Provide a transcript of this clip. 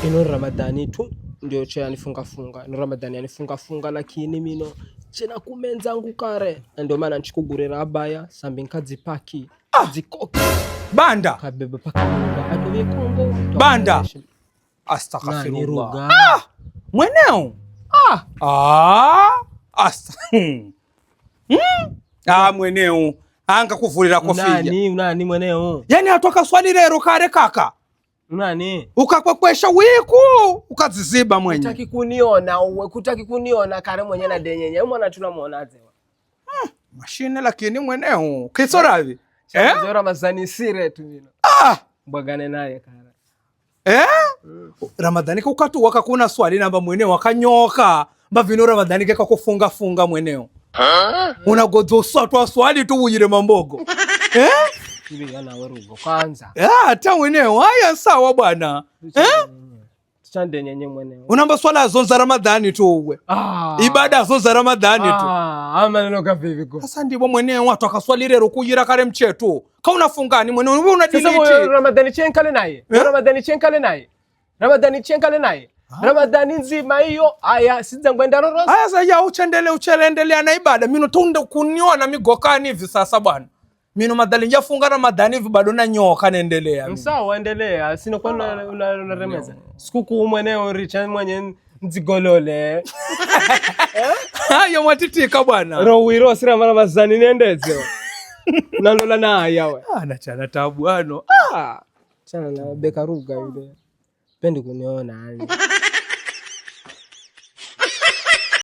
ino Ramadhani tu ndio cha nifunga funga, ino Ramadhani anifunga funga, lakini mino chena kumenza ngukare, ndio maana nchikugurira abaya sambi nkazipaki zikoki banda kabeba paka ndio Kongo banda. Astaghfirullah. Mweneo mweneo anga kuvulira kofia nani mweneo, yani atoka swali rero kare kaka nani ukakwekwesha wiku ukaziziba mwenye kutaki kuniona kare mwenye na denyenye mwana tunamuona zewa mashine, lakini mweneo kisoravi zora mazani sire tu mino mbagane naye kare Ramadhani kukatu wakakuna swali namba mweneo wakanyoka mbavino Ramadhani keka kufunga funga mweneo unagodzo swatwa swali tu uyire mambogo hivi yana warugo kwanza hata mweneo haya sawa bwana chande nyenye mweneo unamba swala zonza Ramadhani tu uwe ibada zonza Ramadhani tu maneno kavivi ko sasa ndipo mweneo watu akaswali rero kuyira kare mchetu ka unafungani mweneo wewe unadiliti sasa Ramadhani chenkale naye Ramadhani chenkale naye Ramadhani chenkale naye Ramadhani nzima hiyo aya siza ngwenda rorosi aya sasa ya uchendelea na ibada mino tunde kuniona migokani hivi sasa bwana mino madhali njafunga Ramadhani hivi bado na nyoka naendelea sawa endelea sino kwa unaremeza sikuku mweneo richa mwenye nzigolole hayo mwatitika bwana rowiro sira Ramadhani niendeze nalola na yawe nachana tabu ano chana na beka ruga yule pendi kuniona